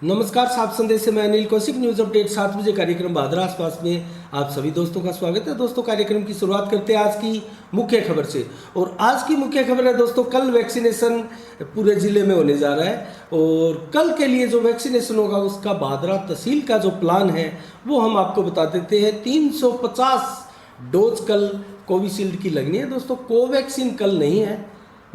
नमस्कार, साफ संदेश से मैं अनिल कौशिक। न्यूज अपडेट 7 बजे कार्यक्रम भादरा आसपास में आप सभी दोस्तों का स्वागत है। दोस्तों, कार्यक्रम की शुरुआत करते हैं आज की मुख्य खबर से। और आज की मुख्य खबर है दोस्तों, कल वैक्सीनेशन पूरे जिले में होने जा रहा है। और कल के लिए जो वैक्सीनेशन होगा उसका भादरा तहसील का जो प्लान है वो हम आपको बता देते हैं। 350 डोज कल कोविशील्ड की लगनी है दोस्तों। कोवैक्सीन कल नहीं है,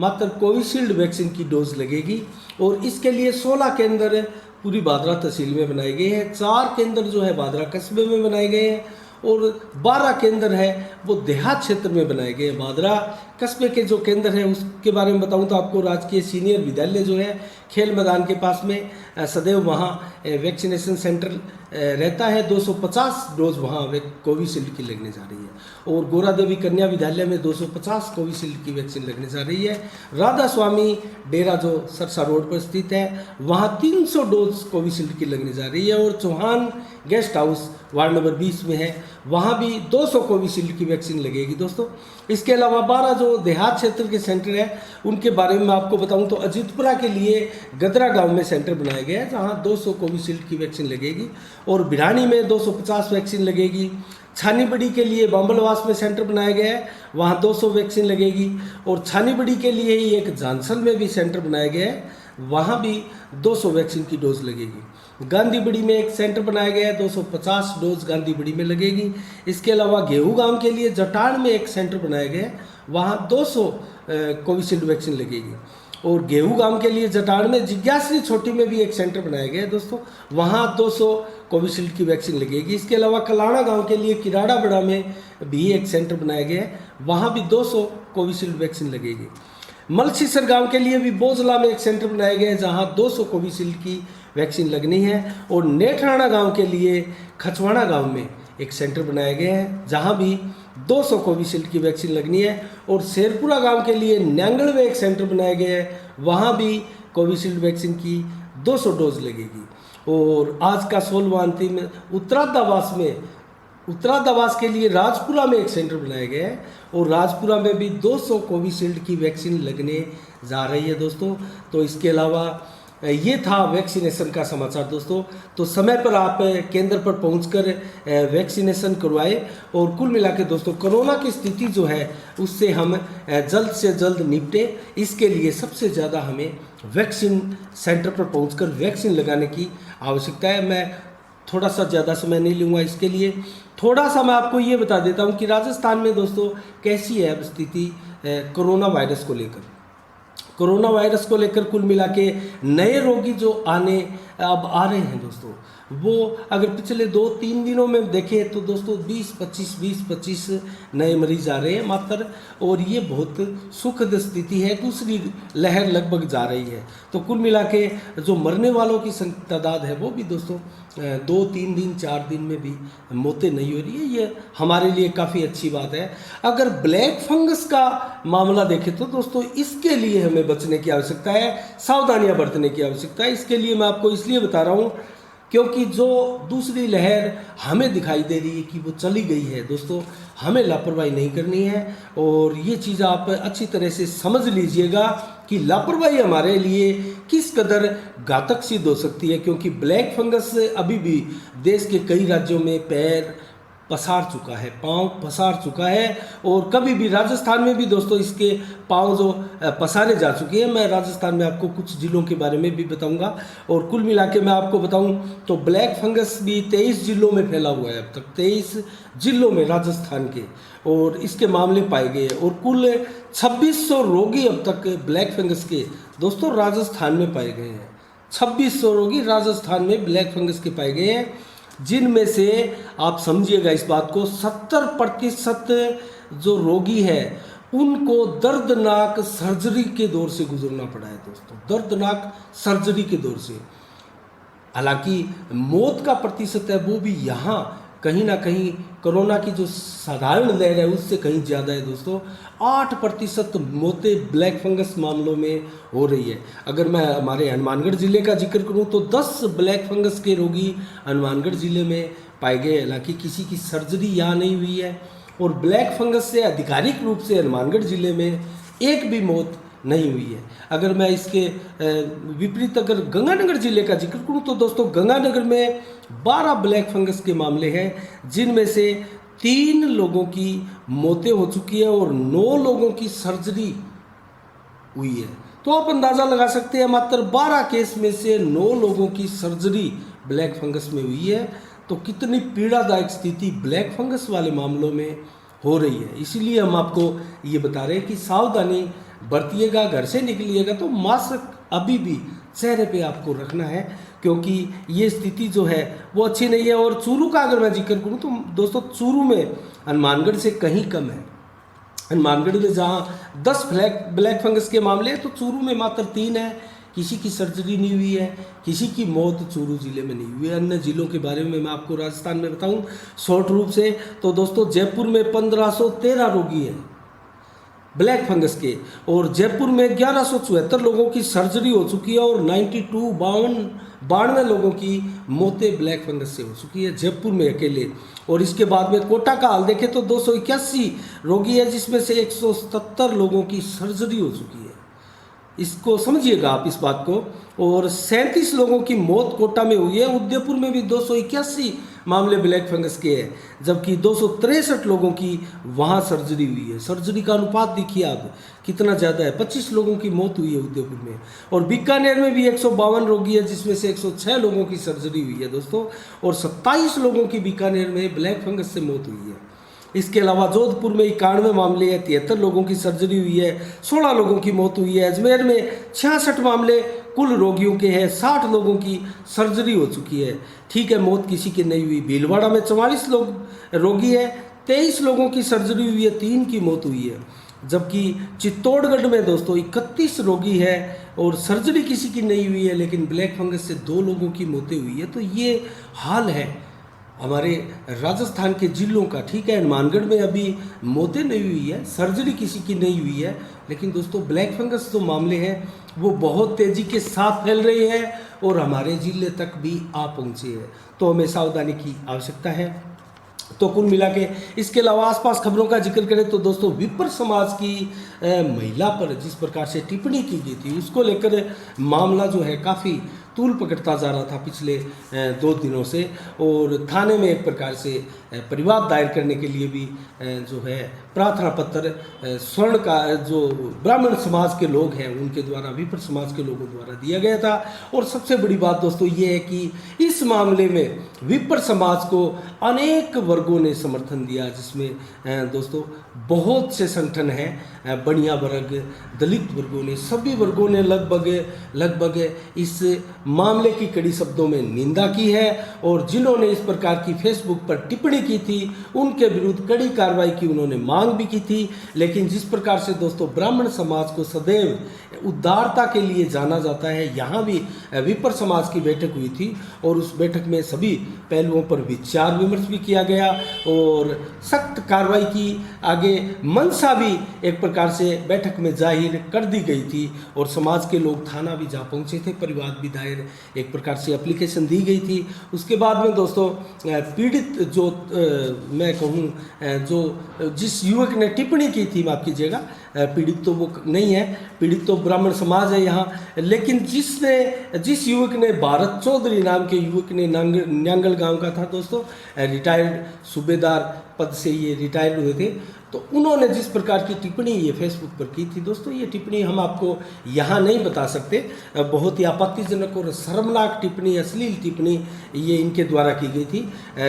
मात्र कोविशील्ड वैक्सीन की डोज लगेगी। और इसके लिए 16 केंद्र पूरी भादरा तहसील में बनाए गए हैं। 4 केंद्र जो है भादरा कस्बे में बनाए गए हैं और 12 केंद्र है वो देहात क्षेत्र में बनाए गए हैं। भादरा कस्बे के जो केंद्र है उसके बारे में बताऊं तो आपको राजकीय सीनियर विद्यालय जो है खेल मैदान के पास में सदैव वहाँ वैक्सीनेशन सेंटर रहता है। 250 डोज वहाँ कोविशील्ड की लगने जा रही है। और गोरा देवी कन्या विद्यालय में 250 कोविशील्ड की वैक्सीन लगने जा रही है। राधा स्वामी डेरा जो सरसा रोड पर स्थित है वहाँ 300 डोज कोविशील्ड की लगने जा रही है। और Chauhan guest house ward number 20 में है, वहाँ भी 200 कोविशील्ड की वैक्सीन लगेगी दोस्तों। इसके अलावा 12 जो देहात क्षेत्र के सेंटर है उनके बारे में आपको बताऊं तो अजीतपुरा के लिए गदरा गांव में सेंटर बनाया गया है जहां 200 कोविशील्ड की वैक्सीन लगेगी। और भिरानी में 250 वैक्सीन लगेगी। छानीबड़ी के लिए बांबलवास में सेंटर बनाया गया है, वहाँ 200 वैक्सीन लगेगी। और छानीबड़ी के लिए ही एक झांसल में भी सेंटर बनाया गया है, वहाँ भी 200 वैक्सीन की डोज लगेगी। गांधीबड़ी में एक सेंटर बनाया गया है, 250 डोज गांधीबड़ी में लगेगी। इसके अलावा गेहूं गांव के लिए जटाड़ में एक सेंटर बनाया गया है, वहाँ 200 कोविशील्ड वैक्सीन लगेगी। और गेहूं गांव के लिए जटाड़ में जिज्ञासरी छोटी में भी एक सेंटर बनाया गया है दोस्तों, वहाँ 200 कोविशील्ड की वैक्सीन लगेगी। इसके अलावा कलाना गांव के लिए किराड़ा बड़ा में भी एक सेंटर बनाया गया है, वहाँ भी 200 कोविशील्ड वैक्सीन लगेगी। मलसीसर गांव के लिए भी बोजला में एक सेंटर बनाया गया है जहाँ 200 कोविशील्ड की वैक्सीन लगनी है। और नेठराणा गांव के लिए खचवाड़ा गांव में एक सेंटर बनाया गया है जहां भी 200 कोविशील्ड की वैक्सीन लगनी है। और शेरपुरा गांव के लिए न्यांगड़ में एक सेंटर बनाया गया है, वहां भी कोविशील्ड वैक्सीन की 200 डोज लगेगी। और आज का 16वां अंतिम उत्तरादावास के लिए राजपुरा में एक सेंटर बनाया गया है और राजपुरा में भी 200 कोविशील्ड की वैक्सीन लगने जा रही है दोस्तों। तो इसके अलावा ये था वैक्सीनेशन का समाचार दोस्तों। तो समय पर आप केंद्र पर पहुंचकर वैक्सीनेशन करवाएं। और कुल मिला के दोस्तों, कोरोना की स्थिति जो है उससे हम जल्द से जल्द निपटें, इसके लिए सबसे ज़्यादा हमें वैक्सीन सेंटर पर पहुंचकर वैक्सीन लगाने की आवश्यकता है। मैं थोड़ा सा ज़्यादा समय नहीं लूँगा, इसके लिए थोड़ा सा मैं आपको ये बता देता हूँ कि राजस्थान में दोस्तों कैसी है अब स्थिति कोरोना वायरस को लेकर। कोरोना वायरस को लेकर कुल मिला के नए रोगी जो अब आ रहे हैं दोस्तों, वो अगर पिछले 2-3 दिनों में देखें तो दोस्तों 20-25 नए मरीज आ रहे हैं मात्र। और ये बहुत सुखद स्थिति है, दूसरी लहर लगभग जा रही है। तो कुल मिला के जो मरने वालों की तादाद है वो भी दोस्तों 2-3 दिन 4 दिन में भी मौतें नहीं हो रही है, ये हमारे लिए काफ़ी अच्छी बात है। अगर ब्लैक फंगस का मामला देखें तो दोस्तों इसके लिए हमें बचने की आवश्यकता है, सावधानियां बरतने की आवश्यकता है। इसके लिए मैं आपको इसलिए बता रहा हूँ क्योंकि जो दूसरी लहर हमें दिखाई दे रही है कि वो चली गई है दोस्तों, हमें लापरवाही नहीं करनी है। और ये चीज़ आप अच्छी तरह से समझ लीजिएगा कि लापरवाही हमारे लिए किस कदर घातक सिद्ध हो सकती है। क्योंकि ब्लैक फंगस अभी भी देश के कई राज्यों में पैर पसार चुका है, पांव पसार चुका है। और कभी भी राजस्थान में भी दोस्तों इसके पांव जो पसारे जा चुके हैं। मैं राजस्थान में आपको कुछ जिलों के बारे में भी बताऊंगा। और कुल मिला के मैं आपको बताऊं तो ब्लैक फंगस भी 23 जिलों में फैला हुआ है, अब तक 23 जिलों में राजस्थान के और इसके मामले पाए गए हैं। और कुल 2600 रोगी अब तक ब्लैक फंगस के दोस्तों राजस्थान में पाए गए हैं। 2600 रोगी राजस्थान में ब्लैक फंगस के पाए गए हैं, जिनमें से आप समझिएगा इस बात को 70% जो रोगी है उनको दर्दनाक सर्जरी के दौर से गुजरना पड़ा है दोस्तों, दर्दनाक सर्जरी के दौर से। हालांकि मौत का प्रतिशत है वो भी यहाँ कहीं ना कहीं कोरोना की जो साधारण लहर है उससे कहीं ज़्यादा है दोस्तों। 8% मौतें ब्लैक फंगस मामलों में हो रही है। अगर मैं हमारे हनुमानगढ़ ज़िले का जिक्र करूं तो 10 ब्लैक फंगस के रोगी हनुमानगढ़ ज़िले में पाए गए। हालांकि किसी की सर्जरी यहाँ नहीं हुई है। और ब्लैक फंगस से आधिकारिक रूप से हनुमानगढ़ ज़िले में एक भी मौत नहीं हुई है। अगर मैं इसके विपरीत अगर गंगानगर जिले का जिक्र करूं तो दोस्तों गंगानगर में 12 ब्लैक फंगस के मामले हैं, जिनमें से 3 लोगों की मौतें हो चुकी है और 9 लोगों की सर्जरी हुई है। तो आप अंदाज़ा लगा सकते हैं मात्र 12 केस में से 9 लोगों की सर्जरी ब्लैक फंगस में हुई है। तो कितनी पीड़ादायक स्थिति ब्लैक फंगस वाले मामलों में हो रही है। इसीलिए हम आपको ये बता रहे हैं कि सावधानी बरतिएगा, घर से निकलिएगा तो मास्क अभी भी चेहरे पे आपको रखना है, क्योंकि ये स्थिति जो है वो अच्छी नहीं है। और चूरू का अगर मैं जिक्र करूँ तो दोस्तों चूरू में हनुमानगढ़ से कहीं कम है। हनुमानगढ़ में जहाँ 10 ब्लैक फंगस के मामले हैं तो चूरू में मात्र 3 है। किसी की सर्जरी नहीं हुई है, किसी की मौत चूरू जिले में नहीं हुई है। अन्य जिलों के बारे में मैं आपको राजस्थान में बताऊं शॉर्ट रूप से तो दोस्तों जयपुर में 1513 रोगी हैं ब्लैक फंगस के, और जयपुर में 1174 लोगों की सर्जरी हो चुकी है और 92 लोगों की मौतें ब्लैक फंगस से हो चुकी है जयपुर में अकेले। और इसके बाद में कोटा का हाल देखें तो 281 रोगी है, जिसमें से 177 लोगों की सर्जरी हो चुकी है। इसको समझिएगा आप इस बात को। और 37 लोगों की मौत कोटा में हुई है। उदयपुर में भी 281 मामले ब्लैक फंगस के हैं, जबकि 263 लोगों की वहाँ सर्जरी हुई है। सर्जरी का अनुपात देखिए आप कितना ज़्यादा है, 25 लोगों की मौत हुई है उदयपुर में। और बीकानेर में भी 152 रोगी है, जिसमें से 106 लोगों की सर्जरी हुई है दोस्तों, और 27 लोगों की बीकानेर में ब्लैक फंगस से मौत हुई है। इसके अलावा जोधपुर में 91 मामले हैं, 73 लोगों की सर्जरी हुई है, 16 लोगों की मौत हुई है। अजमेर में 66 मामले कुल रोगियों के हैं, 60 लोगों की सर्जरी हो चुकी है। ठीक है, मौत किसी की नहीं हुई। भीलवाड़ा में 44 लोग रोगी है, 23 लोगों की सर्जरी हुई है, 3 की मौत हुई है। जबकि चित्तौड़गढ़ में दोस्तों 31 रोगी है और सर्जरी किसी की नहीं हुई है, लेकिन ब्लैक फंगस से 2 लोगों की मौतें हुई है। तो ये हाल है हमारे राजस्थान के जिलों का। ठीक है, हनुमानगढ़ में अभी मौतें नहीं हुई है, सर्जरी किसी की नहीं हुई है, लेकिन दोस्तों ब्लैक फंगस जो मामले हैं वो बहुत तेज़ी के साथ फैल रहे हैं और हमारे जिले तक भी आ पहुँचे हैं। तो हमें सावधानी की आवश्यकता है। तो कुल मिला के इसके अलावा आसपास खबरों का जिक्र करें तो दोस्तों विप्र समाज की महिला पर जिस प्रकार से टिप्पणी की गई थी, उसको लेकर मामला जो है काफ़ी तूल पकड़ता जा रहा था पिछले 2 दिनों से। और थाने में एक प्रकार से परिवाद दायर करने के लिए भी जो है प्रार्थना पत्र स्वर्ण का जो ब्राह्मण समाज के लोग हैं उनके द्वारा, विप्र समाज के लोगों द्वारा दिया गया था। और सबसे बड़ी बात दोस्तों ये है कि इस मामले में विप्र समाज को अनेक वर्गों ने समर्थन दिया, जिसमें दोस्तों बहुत से संगठन हैं, बनिया वर्ग, दलित वर्गों ने, सभी वर्गों ने लगभग इस मामले की कड़ी शब्दों में निंदा की है। और जिन्होंने इस प्रकार की फेसबुक पर टिप्पणी की थी उनके विरुद्ध कड़ी कार्रवाई की उन्होंने मांग भी की थी। लेकिन जिस प्रकार से दोस्तों ब्राह्मण समाज को सदैव उदारता के लिए जाना जाता है, यहाँ भी विप्र समाज की बैठक हुई थी और उस बैठक में सभी पहलुओं पर विचार विमर्श भी किया गया और सख्त कार्रवाई की आगे मंशा भी एक प्रकार से बैठक में जाहिर कर दी गई थी। और समाज के लोग थाना भी जा पहुँचे थे, परिवाद भी दायर एक प्रकार से एप्लीकेशन दी गई थी। उसके बाद में दोस्तों पीड़ित जो मैं कहूँ जो जिस युवक ने टिप्पणी की थी, माफ़ कीजिएगा, पीड़ित तो वो नहीं है, पीड़ित तो ब्राह्मण समाज है यहाँ, लेकिन जिस युवक ने, भारत चौधरी नाम के युवक ने, न्यांगल गांव का था दोस्तों, रिटायर्ड सूबेदार पद से ये रिटायर्ड हुए थे, तो उन्होंने जिस प्रकार की टिप्पणी ये फेसबुक पर की थी दोस्तों, ये टिप्पणी हम आपको यहाँ नहीं बता सकते। बहुत ही आपत्तिजनक और शर्मनाक टिप्पणी, अश्लील टिप्पणी ये इनके द्वारा की गई थी,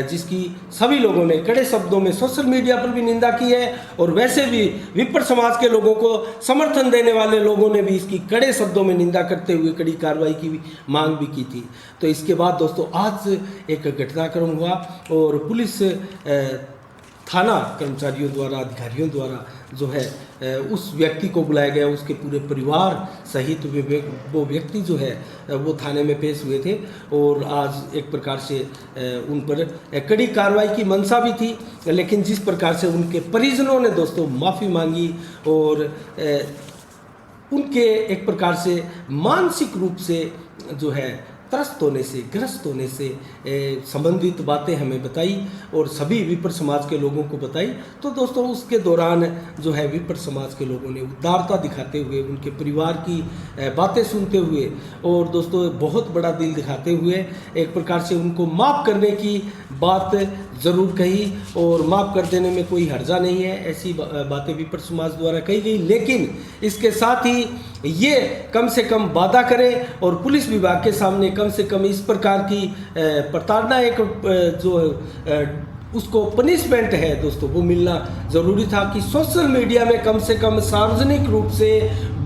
जिसकी सभी लोगों ने कड़े शब्दों में सोशल मीडिया पर भी निंदा की है। और वैसे भी विप्र समाज के लोगों को समर्थन देने वाले लोगों ने भी इसकी कड़े शब्दों में निंदा करते हुए कड़ी कार्रवाई की मांग भी की थी। तो इसके बाद दोस्तों आज एक घटनाक्रम हुआ और पुलिस थाना कर्मचारियों द्वारा, अधिकारियों द्वारा जो है उस व्यक्ति को बुलाया गया, उसके पूरे परिवार सहित वो व्यक्ति जो है वो थाने में पेश हुए थे। और आज एक प्रकार से उन पर कड़ी कार्रवाई की मंशा भी थी, लेकिन जिस प्रकार से उनके परिजनों ने दोस्तों माफ़ी मांगी और उनके एक प्रकार से मानसिक रूप से जो है त्रस्त होने से, ग्रस्त होने से संबंधित बातें हमें बताई और सभी विप्र समाज के लोगों को बताई। तो दोस्तों उसके दौरान जो है विप्र समाज के लोगों ने उदारता दिखाते हुए, उनके परिवार की बातें सुनते हुए और दोस्तों बहुत बड़ा दिल दिखाते हुए एक प्रकार से उनको माफ़ करने की बात ज़रूर कही और माफ़ कर देने में कोई हर्जा नहीं है, ऐसी बातें विप्र समाज द्वारा कही गई। लेकिन इसके साथ ही ये कम से कम वादा करें और पुलिस विभाग के सामने कम से कम इस प्रकार की प्रताड़ना एक जो उसको पनिशमेंट है दोस्तों वो मिलना ज़रूरी था कि सोशल मीडिया में कम से कम सार्वजनिक रूप से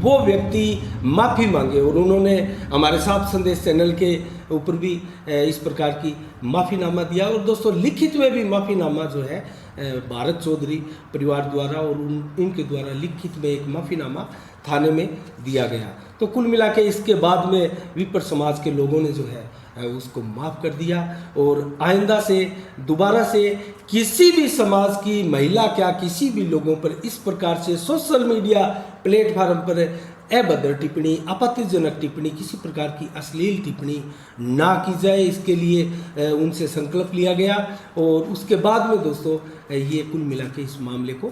वो व्यक्ति माफ़ी मांगे। और उन्होंने हमारे साथ संदेश चैनल के ऊपर भी इस प्रकार की माफ़ीनामा दिया और दोस्तों लिखित में भी माफ़ीनामा जो है भारत चौधरी परिवार द्वारा और इनके द्वारा लिखित में एक माफ़ीनामा थाने में दिया गया। तो कुल मिला के इसके बाद में विप्र समाज के लोगों ने जो है उसको माफ़ कर दिया और आइंदा से दोबारा से किसी भी समाज की महिला क्या किसी भी लोगों पर इस प्रकार से सोशल मीडिया प्लेटफार्म पर अभद्र टिप्पणी, आपत्तिजनक टिप्पणी, किसी प्रकार की अश्लील टिप्पणी ना की जाए, इसके लिए उनसे संकल्प लिया गया। और उसके बाद में दोस्तों ये कुल मिला के इस मामले को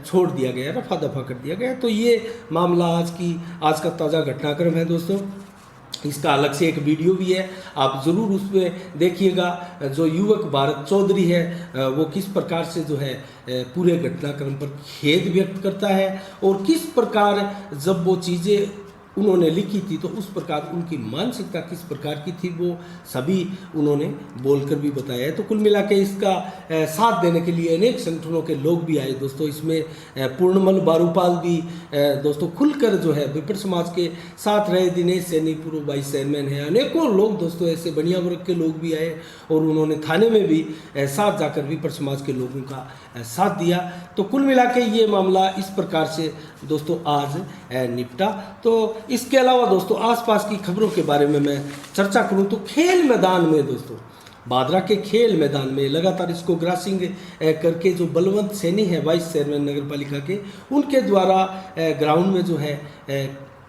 छोड़ दिया गया, रफा दफा कर दिया गया। तो ये मामला आज का ताज़ा घटनाक्रम है दोस्तों। इसका अलग से एक वीडियो भी है, आप ज़रूर उसमें देखिएगा। जो युवक भारत चौधरी है वो किस प्रकार से जो है पूरे घटनाक्रम पर खेद व्यक्त करता है और किस प्रकार जब वो चीज़ें उन्होंने लिखी थी तो उस प्रकार उनकी मानसिकता किस प्रकार की थी वो सभी उन्होंने बोलकर भी बताया है। तो कुल मिला के इसका साथ देने के लिए अनेक संगठनों के लोग भी आए दोस्तों। इसमें पूर्णमल बारूपाल भी दोस्तों खुलकर जो है विप्र समाज के साथ रहे। दिनेश सैनी पूर्व वाइस चेयरमैन है, अनेकों लोग दोस्तों ऐसे बनिया वर्ग के लोग भी आए और उन्होंने थाने में भी साथ जाकर विप्र समाज के लोगों का साथ दिया। तो कुल मिला के ये मामला इस प्रकार से दोस्तों आज निपटा। तो इसके अलावा दोस्तों आसपास की खबरों के बारे में मैं चर्चा करूं तो खेल मैदान में दोस्तों बादरा के खेल मैदान में लगातार इसको ग्रासिंग करके जो बलवंत सैनी है वाइस चेयरमैन नगर पालिका के, उनके द्वारा ग्राउंड में जो है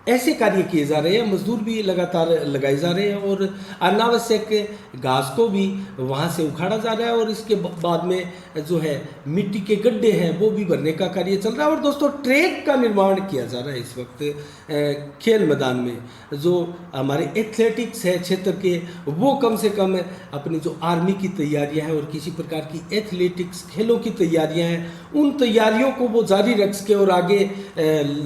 ऐसे कार्य किए जा रहे हैं, मजदूर भी लगातार लगाए जा रहे हैं और अनावश्यक घास को भी वहाँ से उखाड़ा जा रहा है और इसके बाद में जो है मिट्टी के गड्ढे हैं वो भी भरने का कार्य चल रहा है। और दोस्तों ट्रैक का निर्माण किया जा रहा है इस वक्त खेल मैदान में। जो हमारे एथलेटिक्स है क्षेत्र के वो कम से कम अपनी जो आर्मी की तैयारियां हैं और किसी प्रकार की एथलेटिक्स खेलों की तैयारियां हैं उन तैयारियों को वो जारी रख सके और आगे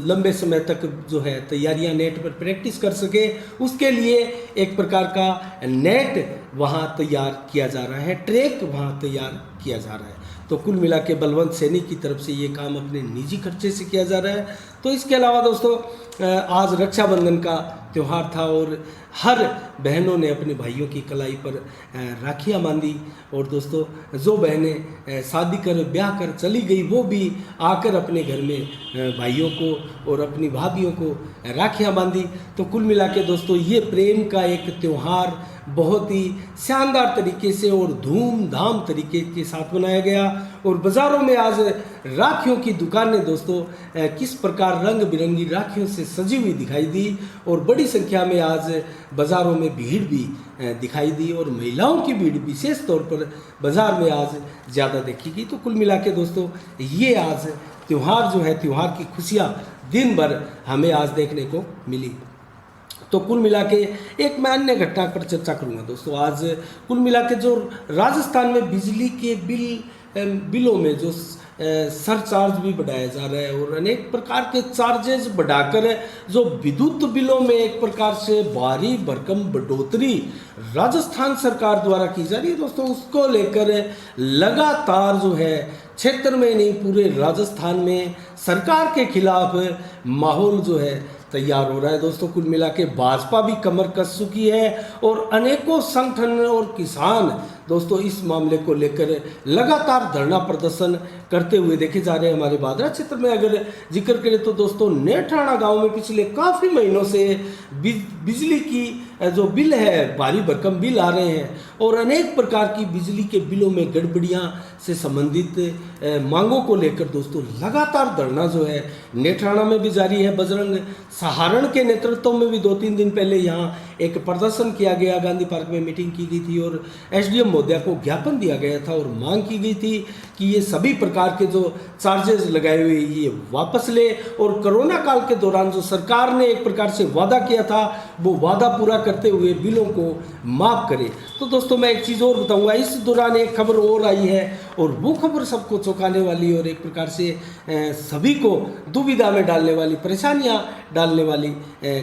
लंबे समय तक जो है तैयारियां नेट पर प्रैक्टिस कर सके, उसके लिए एक प्रकार का नेट वहाँ तैयार किया जा रहा है, ट्रैक वहाँ तैयार किया जा रहा है। तो कुल मिला के बलवंत सैनी की तरफ से ये काम अपने निजी खर्चे से किया जा रहा है। तो इसके अलावा दोस्तों आज रक्षाबंधन का त्यौहार था और हर बहनों ने अपने भाइयों की कलाई पर राखियाँ बांधी और दोस्तों जो बहनें शादी कर ब्याह कर चली गई वो भी आकर अपने घर में भाइयों को और अपनी भाभियों को राखियाँ बांधी। तो कुल मिला के दोस्तों ये प्रेम का एक त्यौहार बहुत ही शानदार तरीके से और धूमधाम तरीके के साथ मनाया गया और बाज़ारों में आज राखियों की दुकानें दोस्तों किस प्रकार रंग बिरंगी राखियों से सजी हुई दिखाई दी और बड़ी संख्या में आज बाज़ारों में भीड़ भी दिखाई दी और महिलाओं की भीड़ विशेष तौर पर बाज़ार में आज ज़्यादा देखी गई। तो कुल मिला के दोस्तों ये आज त्यौहार जो है त्यौहार की खुशियाँ दिन भर हमें आज देखने को मिली। तो कुल मिला के एक मैं अन्य घटना पर चर्चा करूंगा दोस्तों। आज कुल मिला के जो राजस्थान में बिजली के बिलों में जो सरचार्ज भी बढ़ाया जा रहा है और अनेक प्रकार के चार्जेस बढ़ाकर जो विद्युत बिलों में एक प्रकार से भारी भरकम बढ़ोतरी राजस्थान सरकार द्वारा की जा रही है दोस्तों, उसको लेकर लगातार जो है क्षेत्र में नहीं पूरे राजस्थान में सरकार के खिलाफ माहौल जो है तैयार हो रहा है दोस्तों। कुल मिला के भाजपा भी कमर कस चुकी है और अनेकों संगठन और किसान दोस्तों इस मामले को लेकर लगातार धरना प्रदर्शन करते हुए देखे जा रहे हैं। हमारे बादरा क्षेत्र में अगर जिक्र करें तो दोस्तों नेठाणा गांव में पिछले काफ़ी महीनों से बिजली की जो बिल है भारी भरकम बिल आ रहे हैं और अनेक प्रकार की बिजली के बिलों में गड़बड़ियां से संबंधित मांगों को लेकर दोस्तों लगातार धरना जो है नेठाणा में भी जारी है। बजरंग सहारण के नेतृत्व में भी 2-3 दिन पहले यहाँ एक प्रदर्शन किया गया, गांधी पार्क में मीटिंग की गई थी और एसडीएम महोदया को ज्ञापन दिया गया था और मांग की गई थी कि ये सभी प्रकार के जो चार्जेस लगाए हुए ये वापस ले और कोरोना काल के दौरान जो सरकार ने एक प्रकार से वादा किया था वो वादा पूरा करते हुए बिलों को माफ़ करे। तो दोस्तों मैं एक चीज़ और बताऊंगा, इस दौरान एक खबर और आई है और वो खबर सबको चौंकाने वाली और एक प्रकार से सभी को दुविधा में डालने वाली, परेशानियां डालने वाली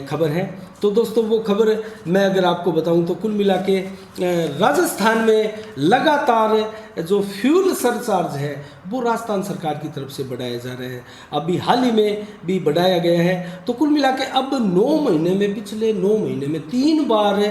खबर है। तो दोस्तों वो खबर मैं अगर आपको बताऊं तो कुल मिला के राजस्थान में लगातार जो फ्यूल सरचार्ज है वो राजस्थान सरकार की तरफ से बढ़ाया जा रहा है। अभी हाल ही में भी बढ़ाया गया है। तो कुल मिला के अब 9 महीने में, पिछले 9 महीने में 3 बार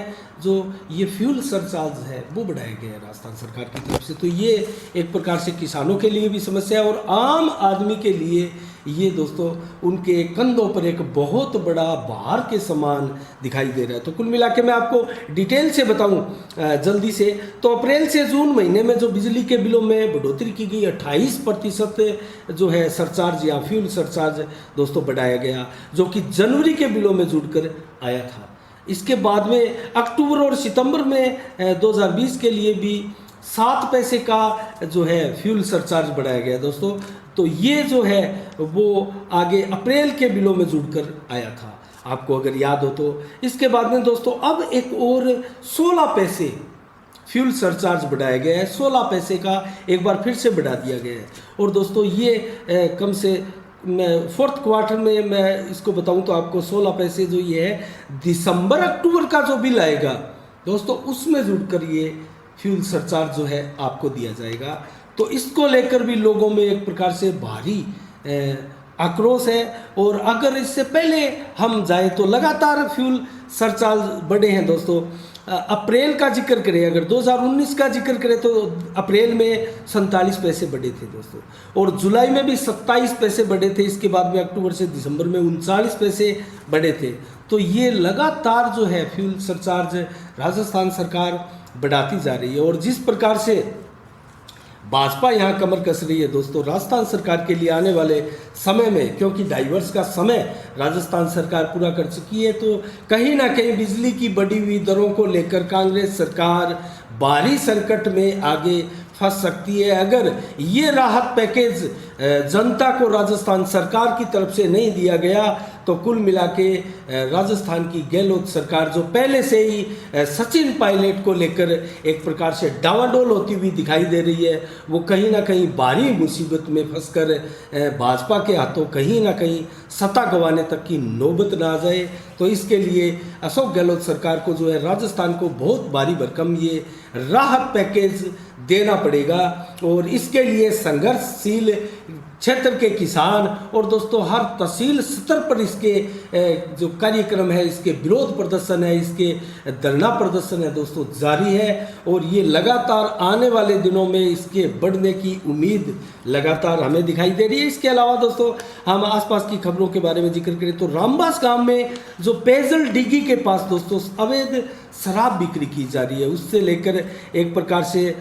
जो ये फ्यूल सरचार्ज है वो बढ़ाया गया है राजस्थान सरकार की तरफ से। तो ये एक प्रकार से किसानों के लिए भी समस्या है और आम आदमी के लिए ये दोस्तों उनके कंधों पर एक बहुत बड़ा भार के समान दिखाई दे रहा है। तो कुल मिला के मैं आपको डिटेल से बताऊं जल्दी से, तो अप्रैल से जून महीने में जो बिजली के बिलों में बढ़ोतरी की गई 28% जो है सरचार्ज या फ्यूल सरचार्ज दोस्तों बढ़ाया गया, जो कि जनवरी के बिलों में जुड़कर आया था। इसके बाद में अक्टूबर और सितंबर में 2020 के लिए भी 7 पैसे का जो है फ्यूल सरचार्ज बढ़ाया गया दोस्तों। तो ये जो है वो आगे अप्रैल के बिलों में जुड़कर आया था, आपको अगर याद हो तो। इसके बाद में दोस्तों अब एक और 16 पैसे फ्यूल सरचार्ज बढ़ाया गया है, 16 पैसे का एक बार फिर से बढ़ा दिया गया है। और दोस्तों ये कम से मैं 4th क्वार्टर में मैं इसको बताऊं तो आपको 16 पैसे जो ये है दिसंबर अक्टूबर का जो बिल आएगा दोस्तों उसमें जुड़कर ये फ्यूल सरचार्ज जो है आपको दिया जाएगा। तो इसको लेकर भी लोगों में एक प्रकार से भारी आक्रोश है। और अगर इससे पहले हम जाए तो लगातार फ्यूल सरचार्ज बढ़े हैं दोस्तों। अप्रैल का जिक्र करें, अगर 2019 का जिक्र करें तो अप्रैल में 47 पैसे बढ़े थे दोस्तों और जुलाई में भी 27 पैसे बढ़े थे। इसके बाद में अक्टूबर से दिसंबर में 39 पैसे बढ़े थे। तो ये लगातार जो है फ्यूल सरचार्ज राजस्थान सरकार बढ़ाती जा रही है। और जिस प्रकार से भाजपा यहाँ कमर कस रही है दोस्तों राजस्थान सरकार के लिए आने वाले समय में, क्योंकि 2.5 वर्ष का समय राजस्थान सरकार पूरा कर चुकी है, तो कहीं ना कहीं बिजली की बढ़ी हुई दरों को लेकर कांग्रेस सरकार भारी संकट में आगे फंस सकती है। अगर ये राहत पैकेज जनता को राजस्थान सरकार की तरफ से नहीं दिया गया तो कुल मिला के राजस्थान की गहलोत सरकार जो पहले से ही सचिन पायलट को लेकर एक प्रकार से डावाडोल होती हुई दिखाई दे रही है, वो कहीं ना कहीं भारी मुसीबत में फंसकर भाजपा के हाथों कहीं ना कहीं सत्ता गंवाने तक की नौबत ना आ जाए। तो इसके लिए अशोक गहलोत सरकार को जो है राजस्थान को बहुत भारी भरकम ये राहत पैकेज देना पड़ेगा। और इसके लिए संघर्षशील क्षेत्र के किसान और दोस्तों हर तहसील स्तर पर इसके जो कार्यक्रम है, इसके विरोध प्रदर्शन है, इसके धरना प्रदर्शन है दोस्तों जारी है। और ये लगातार आने वाले दिनों में इसके बढ़ने की उम्मीद लगातार हमें दिखाई दे रही है। इसके अलावा दोस्तों हम आसपास की खबरों के बारे में जिक्र करें तो रामबास गांव में जो पेयजल डिग्गी के पास दोस्तों अवैध शराब बिक्री की जा रही है, उससे लेकर एक प्रकार से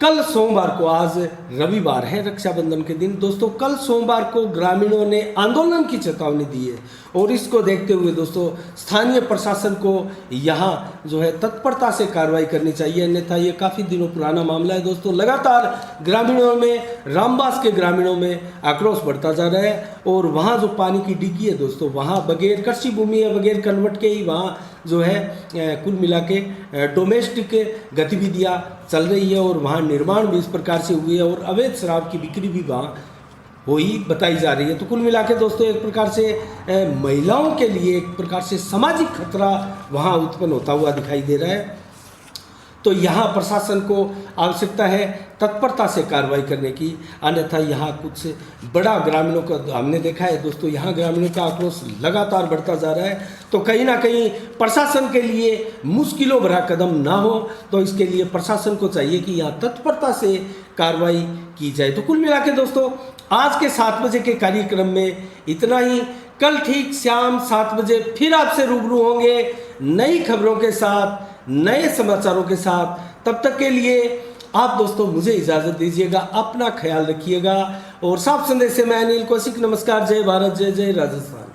कल सोमवार को, आज रविवार है रक्षाबंधन के दिन दोस्तों, कल सोमवार को ग्रामीणों ने आंदोलन की चेतावनी दी है। और इसको देखते हुए दोस्तों स्थानीय प्रशासन को यहाँ जो है तत्परता से कार्रवाई करनी चाहिए, अन्यथा ये काफ़ी दिनों पुराना मामला है दोस्तों। लगातार ग्रामीणों में, रामबास के ग्रामीणों में आक्रोश बढ़ता जा रहा है। और वहाँ जो पानी की डिग्गी है दोस्तों, वहाँ बगैर कृषि भूमि है, बगैर कन्वर्ट के ही वहाँ जो है कुल मिला के डोमेस्टिक गतिविधियाँ चल रही है और वहाँ निर्माण भी इस प्रकार से हुए है और अवैध शराब की बिक्री भी वहाँ हुई बताई जा रही है। तो कुल मिला के दोस्तों एक प्रकार से महिलाओं के लिए एक प्रकार से सामाजिक खतरा वहाँ उत्पन्न होता हुआ दिखाई दे रहा है। तो यहाँ प्रशासन को आवश्यकता है तत्परता से कार्रवाई करने की, अन्यथा यहाँ कुछ बड़ा ग्रामीणों का हमने देखा है दोस्तों, यहाँ ग्रामीणों का आक्रोश लगातार बढ़ता जा रहा है। तो कहीं ना कहीं प्रशासन के लिए मुश्किलों भरा कदम ना हो, तो इसके लिए प्रशासन को चाहिए कि यहाँ तत्परता से कार्रवाई की जाए। तो कुल मिला के दोस्तों आज के 7 बजे के कार्यक्रम में इतना ही। कल ठीक शाम 7 बजे फिर आपसे रूबरू होंगे नई खबरों के साथ, नए समाचारों के साथ। तब तक के लिए आप दोस्तों मुझे इजाज़त दीजिएगा, अपना ख्याल रखिएगा। और साफ संदेश से मैं अनिल कौशिक, नमस्कार, जय भारत, जय जय राजस्थान।